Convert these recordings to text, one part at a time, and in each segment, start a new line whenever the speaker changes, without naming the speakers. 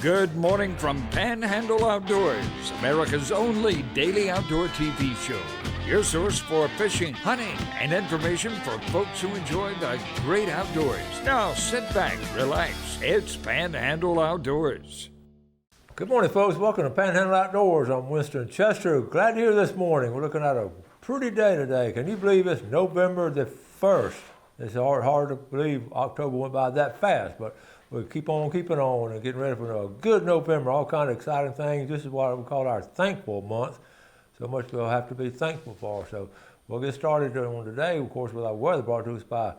Good morning from Panhandle Outdoors, America's only daily outdoor TV show. Your source for fishing, hunting, and information for folks who enjoy the great outdoors. Now sit back, relax. It's Panhandle Outdoors.
Good morning, folks. Welcome to Panhandle Outdoors. I'm Winston Chester. Glad you're here this morning. We're looking at a pretty day today. Can you believe it's November the 1st? It's hard to believe October went by that fast, but we'll keep on keeping on and getting ready for a good November. All kind of exciting things. This is what we call our thankful month. So much we'll have to be thankful for. So we'll get started on today, of course, with our weather brought to us by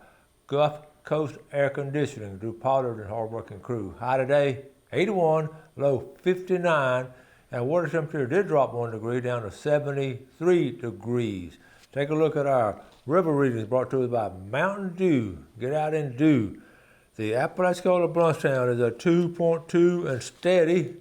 Gulf Coast Air Conditioning, Drew Pollard and hardworking crew. High today, 81, low 59, and water temperature did drop 1 degree down to 73 degrees. Take a look at our river readings brought to us by Mountain Dew. Get out and do. The Apalachicola Bluntstown is a 2.2 and steady,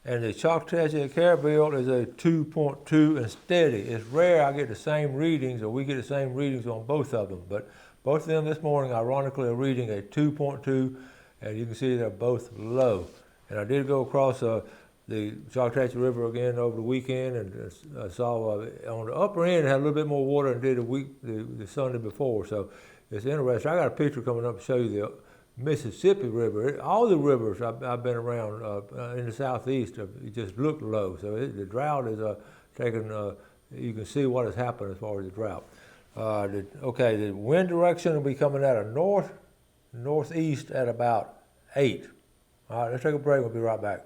and the Choctawhatchee Carabelle is a 2.2 and steady. It's rare I get the same readings, or we get the same readings on both of them, but both of them this morning, ironically, are reading a 2.2, and you can see they're both low. And I did go across the Choctawhatchee River again over the weekend, and saw on the upper end it had a little bit more water than it did the Sunday before. So it's interesting. I got a picture coming up to show you the Mississippi River. All the rivers I've been around in the southeast just look low. So the drought is taking. You can see what has happened as far as the drought. The wind direction will be coming out of northeast at about 8. All right, let's take a break. We'll be right back.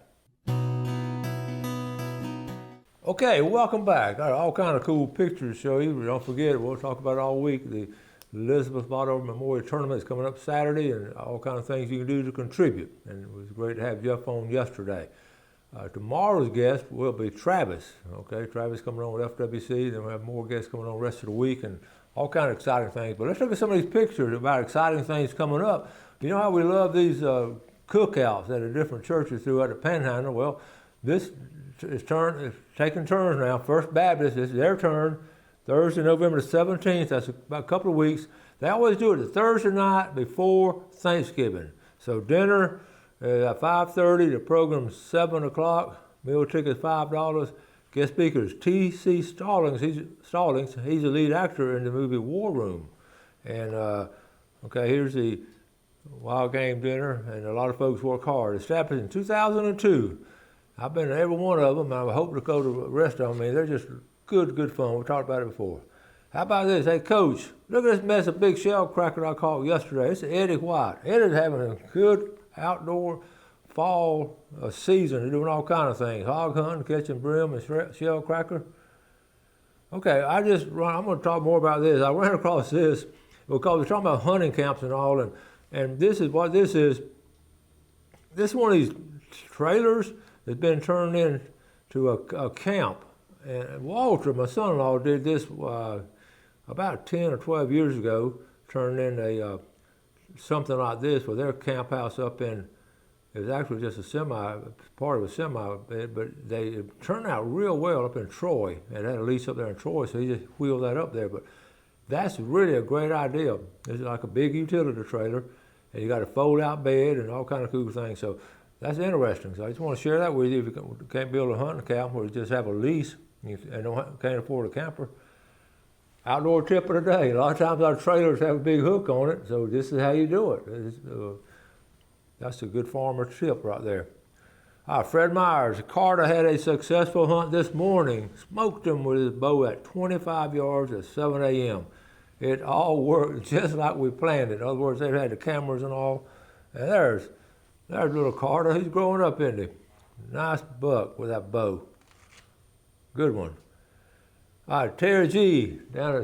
Okay, welcome back. Got all kind of cool pictures to show you. Don't forget, we'll talk about it all week. The Elizabeth Bottle Memorial Tournament is coming up Saturday, and all kind of things you can do to contribute. And it was great to have Jeff on yesterday. Tomorrow's guest will be Travis. Okay, Travis coming on with FWC. Then we'll have more guests coming on the rest of the week, and all kind of exciting things. But let's look at some of these pictures about exciting things coming up. You know how we love these cookouts at the different churches throughout the Panhandle? Well, this is taking turns now. First Baptist, it's their turn. Thursday, November the 17th, that's about a couple of weeks. They always do it the Thursday night before Thanksgiving. So dinner at 5:30, the program's 7 o'clock, meal tickets $5. Guest speaker is T.C. Stallings. He's the lead actor in the movie War Room. And here's the Wild Game dinner, and a lot of folks work hard. Established in 2002. I've been to every one of them, and I hope to go to the rest of them. I mean, they're just good fun. We talked about it before. How about this? Hey, Coach, look at this mess of big shell cracker I caught yesterday. It's Eddie White. Eddie's having a good outdoor fall season. They're doing all kinds of things. Hog hunting, catching brim and shell cracker. Okay, I'm going to talk more about this. I ran across this because we're talking about hunting camps and all, and this is what this is. This is one of these trailers that's been turned into a camp. And Walter, my son-in-law, did this about 10 or 12 years ago, turned in something like this with their camp house up in, it was actually just part of a semi, but they turned out real well up in Troy. It had a lease up there in Troy, so he just wheeled that up there. But that's really a great idea. It's like a big utility trailer, and you got a fold-out bed and all kind of cool things. So that's interesting. So I just want to share that with you. If you can't build a hunting camp or you just have a lease, and can't afford a camper. Outdoor tip of the day. A lot of times our trailers have a big hook on it, so this is how you do it. That's a good farmer tip right there. Fred Myers. Carter had a successful hunt this morning. Smoked him with his bow at 25 yards at 7 a.m. It all worked just like we planned it. In other words, they had the cameras and all. And there's little Carter. He's growing up, isn't he? Nice buck with that bow. Good one. All right, Terry G. down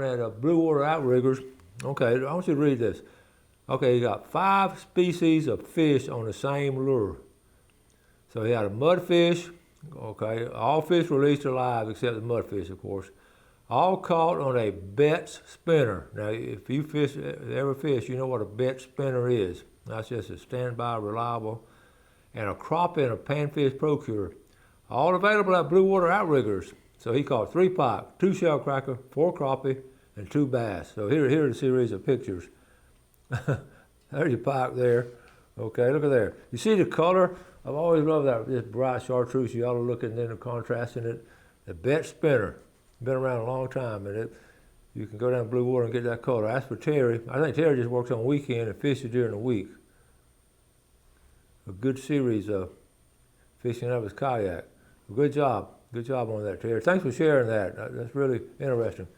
at Blue Water Outriggers. Okay, I want you to read this. Okay, he got 5 species of fish on the same lure. So he had a mudfish. Okay, all fish released alive except the mudfish, of course. All caught on a Betts spinner. Now, if you ever fish, you know what a Betts spinner is. That's just a standby, reliable, and a crappie and a panfish procure. All available at Blue Water Outriggers. So he caught 3 pike, 2 shell cracker, 4 crappie, and 2 bass. So here's a series of pictures. There's your pike there. Okay, look at there. You see the color I've always loved this bright chartreuse yellow looking, then the contrast in it. The Bet Spinner, been around a long time, and you can go down to blue water and get that color. That's for Terry. I think Terry just works on weekend and fishes during the week. A good series of fishing out of his kayak. Good job on that, Terry. Thanks for sharing that. That's really interesting.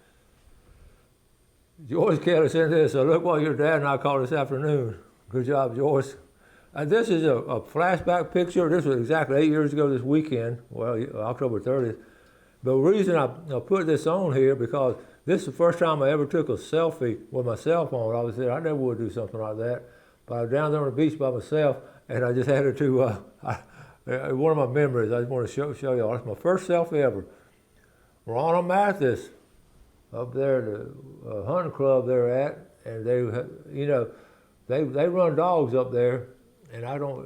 Joyce Kelly sent this. Look what your dad and I caught this afternoon. Good job, Joyce. This is a flashback picture. This was exactly 8 years ago this weekend, well, October 30th. But the reason I put this on here because this is the first time I ever took a selfie with my cell phone. I said I never would do something like that. But I was down there on the beach by myself, and I just had it to one of my memories. I just want to show y'all. It's my first selfie ever. Ronald Mathis up there, the hunting club they're at, and they run dogs up there, and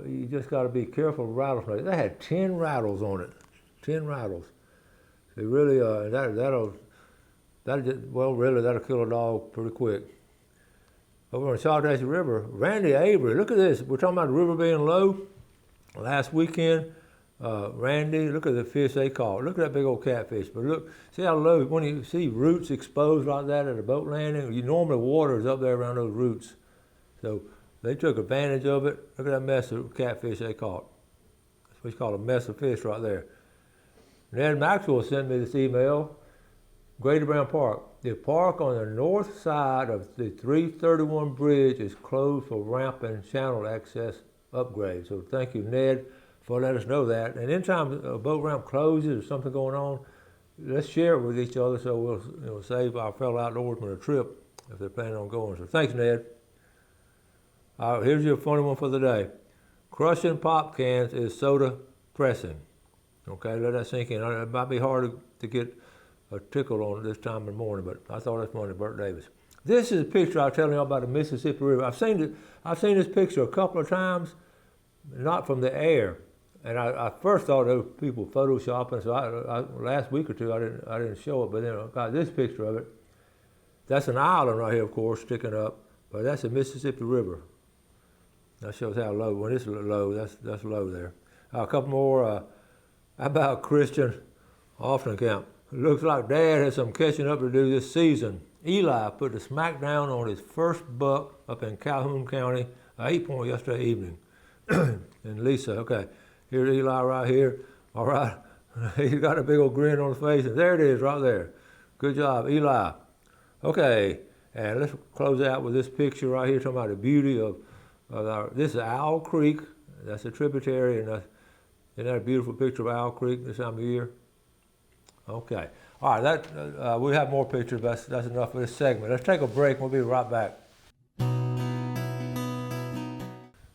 you just got to be careful of rattlesnakes. They had 10 rattles on it, 10 rattles. They really that'll kill a dog pretty quick. Over on the Saltash River, Randy Avery, look at this. We're talking about the river being low. Last weekend, Randy, look at the fish they caught. Look at that big old catfish. But look, see how low, when you see roots exposed like that at a boat landing, normally water is up there around those roots. So they took advantage of it. Look at that mess of catfish they caught. That's what you call a mess of fish right there. Ned Maxwell sent me this email. Greater Brown Park. The park on the north side of the 331 bridge is closed for ramp and channel access upgrade. So thank you, Ned, for letting us know that. And anytime a boat ramp closes or something going on, let's share it with each other so we'll save our fellow outdoorsmen a trip if they're planning on going. So thanks, Ned. Here's your funny one for the day. Crushing pop cans is soda pressing. Okay, let that sink in. It might be hard to get a tickle on it this time in the morning, but I thought that's funny, Bert Davis. This is a picture I was telling you about the Mississippi River. I've seen this picture a couple of times, not from the air. And I first thought there were people photoshopping, so last week or two I didn't show it, but then I got this picture of it. That's an island right here, of course, sticking up, but that's the Mississippi River. That shows how low. When it's low, that's low there. A couple more. How about Christian Austin Camp? It looks like Dad has some catching up to do this season. Eli put the smackdown on his first buck up in Calhoun County, 8-point yesterday evening. And Lisa, okay, here's Eli right here. All right, he's got a big old grin on his face, and there it is right there. Good job, Eli. Okay, and let's close out with this picture right here, talking about the beauty of this is Owl Creek. That's a tributary, and isn't that a beautiful picture of Owl Creek this time of year? Okay. All right, we have more pictures, but that's enough for this segment. Let's take a break. We'll be right back.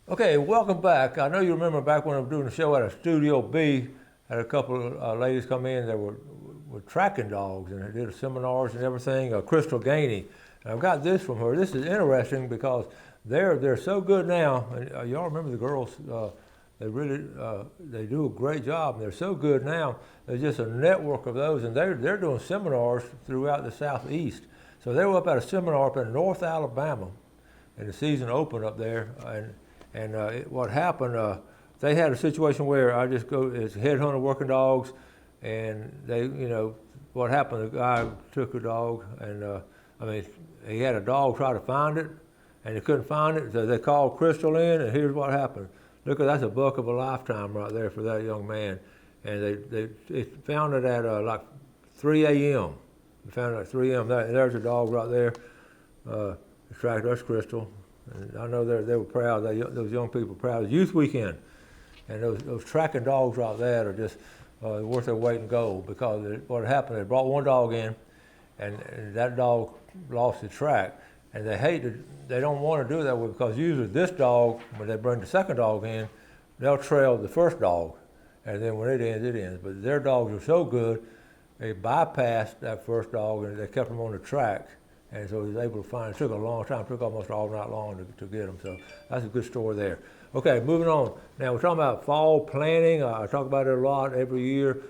Okay, welcome back. I know you remember back when I was doing the show at a Studio B, had a couple of ladies come in that were tracking dogs, and they did seminars and everything. Crystal Gainey. And I've got this from her. This is interesting because they're so good now. And y'all remember the girls? They really they do a great job, and they're so good now. There's just a network of those, and they're doing seminars throughout the Southeast. So they were up at a seminar up in North Alabama, and the season opened up there. What happened? They had a situation where it's headhunter working dogs, and what happened? The guy took a dog, and he had a dog try to find it, and he couldn't find it. So they called Crystal in, and here's what happened. Look, that's a buck of a lifetime right there for that young man. And they found it at like 3 a.m. They found it at 3 a.m. There's a dog right there. Tracked us, Crystal. And I know they were proud. Those young people were proud. It was Youth Weekend. And those tracking dogs right there are just worth their weight in gold, because what happened, they brought one dog in, and that dog lost the track. And they don't want to do that with, because usually this dog, when they bring the second dog in, they'll trail the first dog. And then when it ends, it ends. But their dogs are so good, they bypassed that first dog and they kept them on the track. And so he was able to find, it took a long time, it took almost all night long to get them. So that's a good story there. Okay, moving on. Now we're talking about fall planting. I talk about it a lot every year.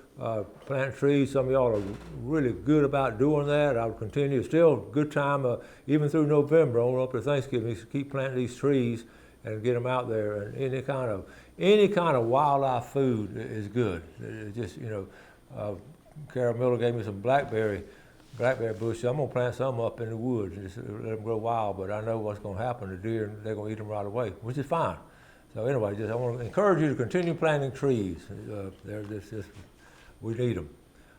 Plant trees. Some of y'all are really good about doing that. I will continue. It's still a good time, even through November, on up to Thanksgiving. Keep planting these trees. and get them out there. And any kind of wildlife food is good. It just, Carol Miller gave me some blackberry bushes. I'm gonna plant some up in the woods and just let them grow wild. But I know what's gonna happen. The deer, they're gonna eat them right away, which is fine. So anyway, I want to encourage you to continue planting trees. We need them.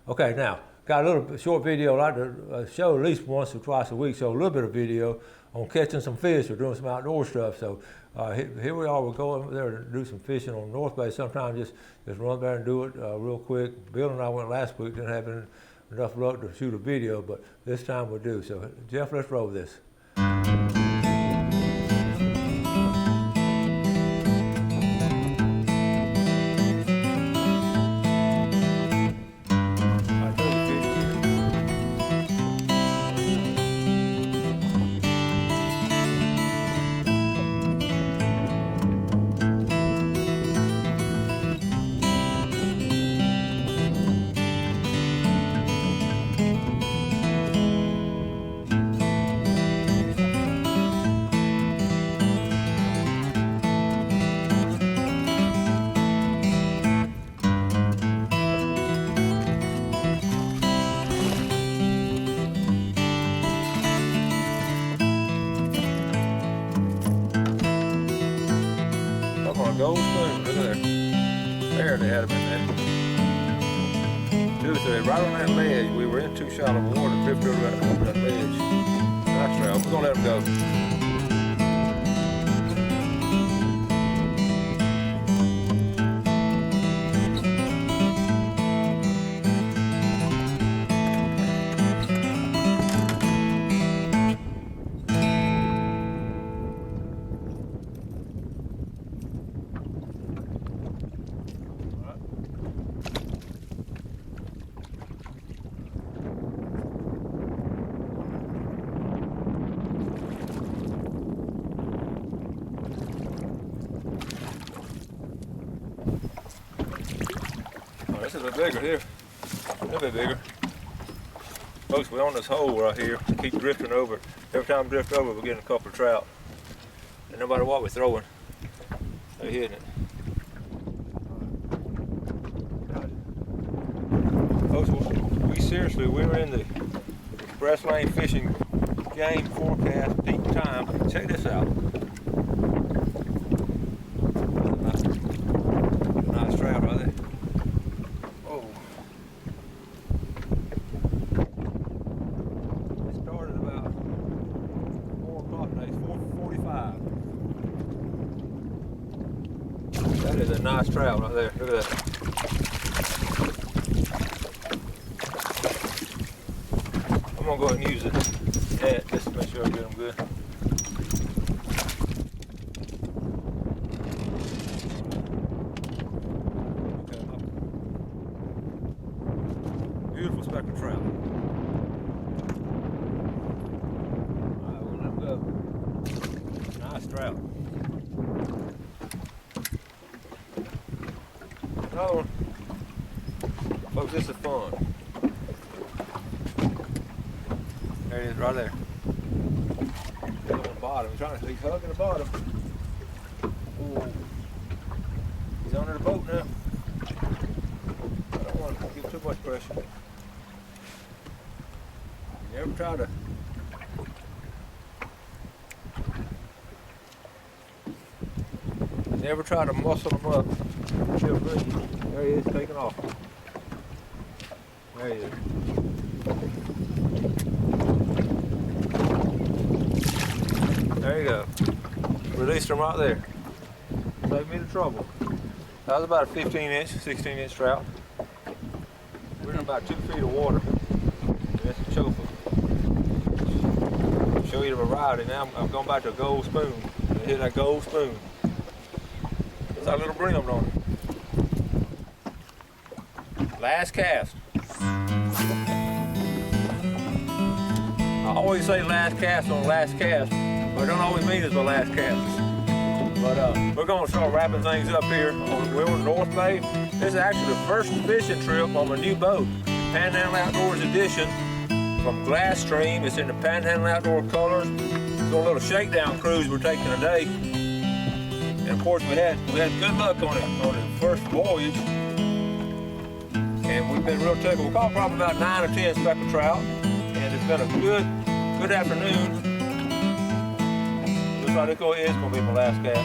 Okay, now got a little short video I like to show at least once or twice a week. Show a little bit of video on catching some fish or doing some outdoor stuff. So here we are. We're going there to do some fishing on North Bay. Sometimes just run there and do it real quick. Bill and I went last week. Didn't have enough luck to shoot a video, but this time we do. So Jeff, let's roll this. Gold spoon, look at there. There they had them in there. Two or three, right on that ledge. We were in too shallow water, drifted over that ledge. Nice trout. We're gonna let them go. This is a bit bigger here, a little bit bigger. Folks, we're on this hole right here, keep drifting over. Every time we drift over, we're getting a couple of trout. And no matter what we're throwing, they're hitting it. Folks, we were in the Express Lane Fishing Game Forecast Peak Time. Check this out. Nice trout right there. That is a nice trout right there. Look at that. I'm gonna go ahead and use it net just to make sure I get them good. Beautiful speckled trout. All right, we'll let them go. Nice trout. Another one. Folks, this is fun. There it is right there. He's on the bottom. He's hugging the bottom. Ooh. He's under the boat now. I don't want to give too much pressure. You never try to muscle them up. There he is, taking off. There he is. There you go. Released him right there. Saved me the trouble. That was about a 15-inch, 16-inch trout. We're in about 2 feet of water. That's a choker. Show you the variety. Now I'm going back to a gold spoon. Hit that gold spoon. There's that little brim on it. Last cast. I always say last cast on last cast, but it don't always mean it's my last cast. But we're going to start wrapping things up here on North Bay. This is actually the first fishing trip on my new boat, Panhandle Outdoors Edition from Glass Stream. It's in the Panhandle Outdoor colors. It's a little shakedown cruise we're taking today. And of course we had good luck on the first voyage. And we've been real tickled. We caught probably about 9 or 10 speckled trout. And it's been a good afternoon. Looks like it's going to be my last cast.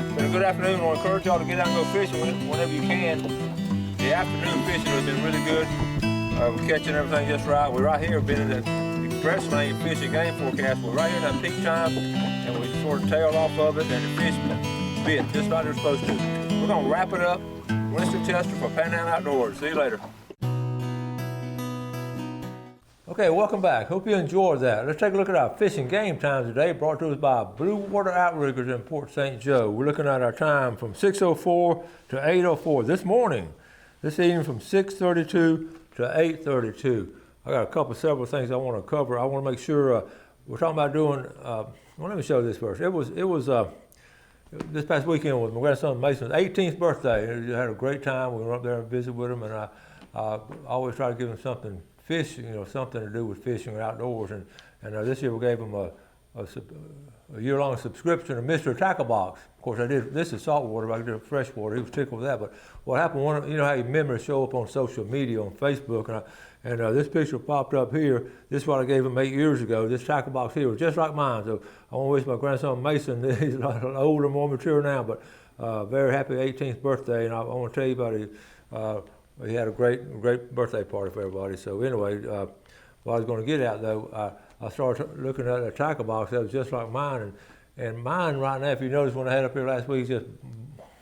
It's been a good afternoon. I want to encourage y'all to get out and go fishing whenever you can. The afternoon fishing has been really good. We're catching everything just right. We're right here, been in the express lane fishing game forecast. We're right here in that peak time, and we sort of tailed off of it, and the fish bit just like they're supposed to. We're going to wrap it up. Winston Chester for Panhandle Outdoors. See you later. Okay, welcome back. Hope you enjoyed that. Let's take a look at our fishing game times today, brought to us by Blue Water Outriggers in Port St. Joe. We're looking at our time from 6:04 to 8:04 this morning. This evening from 6:32 to 8:32. I got several things I want to cover. I want to make sure we're talking about doing. Well, let me show this first. It was this past weekend was my grandson Mason's 18th birthday. We had a great time. We went up there and visited with him, and I always try to give him something fishing, something to do with fishing or outdoors. And this year we gave him a year-long subscription to Mr. Tackle Box. Of course, I did. This is saltwater, but I did freshwater. He was tickled with that. But what happened? You know how your memories show up on social media, on Facebook, and this picture popped up here. This is what I gave him 8 years ago. This tackle box here was just like mine. So I want to wish my grandson Mason. He's a lot older, more mature now, but very happy 18th birthday. And I want to tell you about it. He had a great birthday party for everybody. So anyway, what I was going to get at though, I started looking at a tackle box that was just like mine, and mine right now, if you notice when I had up here last week, is just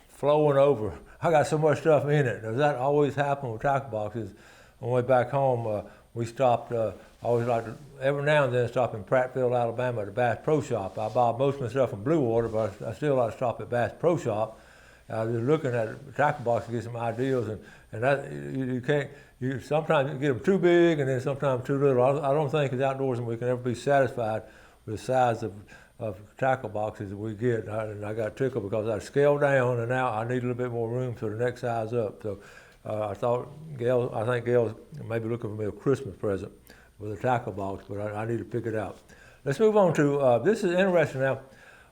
flowing over. I got so much stuff in it. Does that always happen with tackle boxes? On the way back home, we stopped. I always like to every now and then stop in Prattville, Alabama, at the Bass Pro Shop. I buy most of my stuff from Blue Water, but I still like to stop at Bass Pro Shop. I was looking at the tackle box to get some ideas, and that you can't. You sometimes you get them too big, and then sometimes too little. I don't think as outdoorsmen we can ever be satisfied with the size of tackle boxes that we get. And I got tickled because I scaled down, and now I need a little bit more room for the next size up. So I think Gail's maybe looking for me a Christmas present with a tackle box, but I need to pick it out. Let's move on to this is interesting now.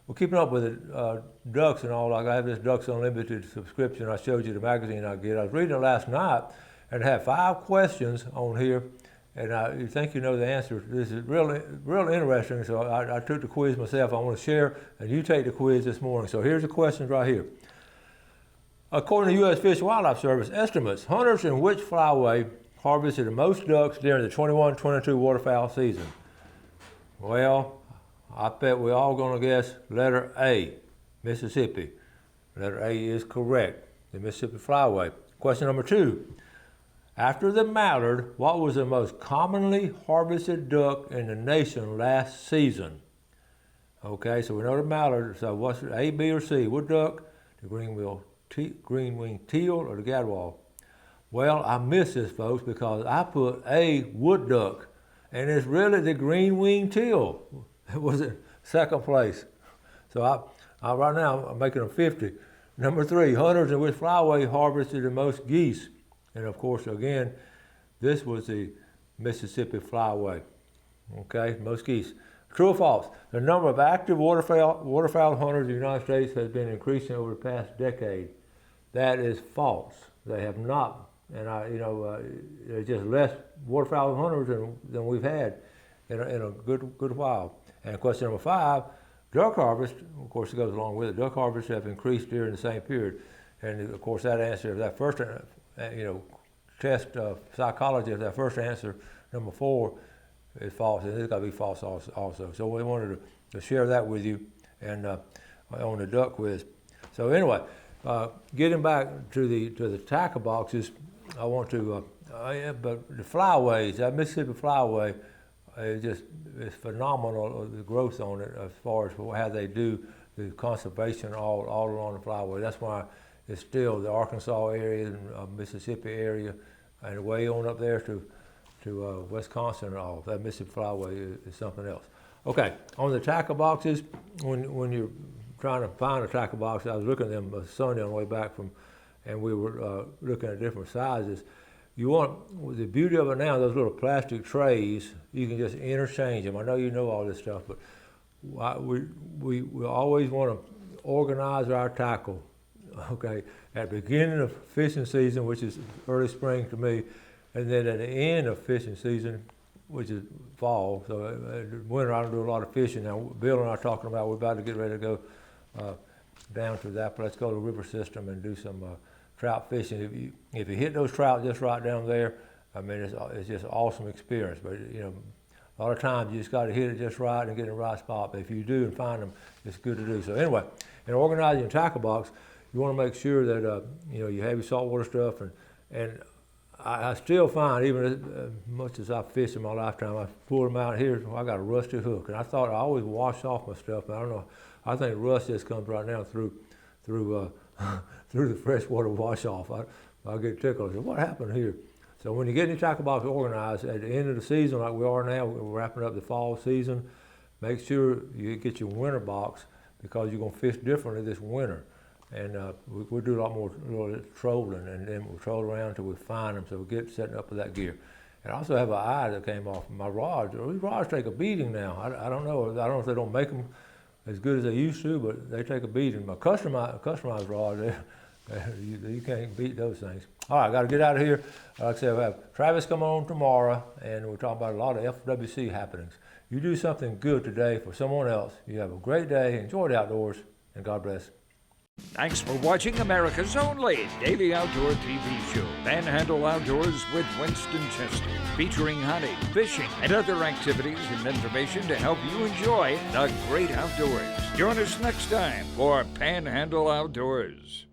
We're keeping up with it, ducks and all. Like I have this Ducks Unlimited subscription. I showed you the magazine I get. I was reading it last night and it had 5 questions on here, and you think you know the answer. This is real interesting. So I took the quiz myself. I want to share, and you take the quiz this morning. So here's the questions right here. According to U.S. Fish and Wildlife Service estimates, hunters in which flyway harvested the most ducks during the 21-22 waterfowl season? Well, I bet we're all going to guess letter A, Mississippi. Letter A is correct, the Mississippi Flyway. Question number 2. After the mallard, what was the most commonly harvested duck in the nation last season? Okay, so we know the mallard. So what's it, A, B, or C? What duck? The green-winged teal or the gadwall? Well, I missed this, folks, because I put A, wood duck, and it's really the green-winged teal. It was in second place. So I right now I'm making a 50. Number 3, hunters in which flyway harvested the most geese? And of course, again, this was the Mississippi Flyway. Okay, most geese. True or false? The number of active waterfowl hunters in the United States has been increasing over the past decade. That is false. They have not, and there's just less waterfowl hunters than we've had in a good while. And question number 5, duck harvest, of course it goes along with it, duck harvest have increased during the same period. And of course that answer, that first, test of psychology of that first answer, number 4, is false, and it's got to be false also. So we wanted to share that with you and on the duck quiz. So anyway, getting back to the tackle boxes, I want to, but the flyways, that Mississippi Flyway, it's phenomenal, the growth on it as far as how they do the conservation all along the flyway. That's why it's still the Arkansas area and Mississippi area and way on up there to Wisconsin and all. That Mississippi Flyway is something else. Okay, on the tackle boxes, when you're trying to find a tackle box, I was looking at them Sunday on the way back and we were looking at different sizes. You want, the beauty of it now, those little plastic trays, you can just interchange them. I know you know all this stuff, but we always want to organize our tackle, okay, at the beginning of fishing season, which is early spring to me, and then at the end of fishing season, which is fall. So winter I don't do a lot of fishing. Now Bill and I are talking about we're about to get ready to go down to the Apalachicola River system and do some trout fishing. If you hit those trout just right down there, I mean it's just an awesome experience. But you know, a lot of times you just got to hit it just right and get in the right spot. But if you do and find them, it's good to do. So anyway, in organizing your tackle box, you want to make sure that you know, you have your saltwater stuff, and I still find, even as much as I've fished in my lifetime, I pull them out here. I got a rusty hook, and I thought I always wash off my stuff, but I don't know. I think rust just comes right now through the freshwater wash off. I get tickled. I say, what happened here? So when you get your tackle box organized at the end of the season, like we are now, we're wrapping up the fall season. Make sure you get your winter box, because you're gonna fish differently this winter. And we'll do a lot more trolling, and then we'll troll around until we find them, so we get setting up with that gear. And I also have an eye that came off my rods. These rods take a beating now. I don't know. I don't know if they don't make them as good as they used to, but they take a beating. My customized rods, you can't beat those things. All right, I got to get out of here. Like I said, we'll have Travis come on tomorrow, and we'll talk about a lot of FWC happenings. You do something good today for someone else. You have a great day. Enjoy the outdoors, and God bless.
Thanks for watching America's only daily outdoor TV show, Panhandle Outdoors with Winston Chester, featuring hunting, fishing, and other activities and information to help you enjoy the great outdoors. Join us next time for Panhandle Outdoors.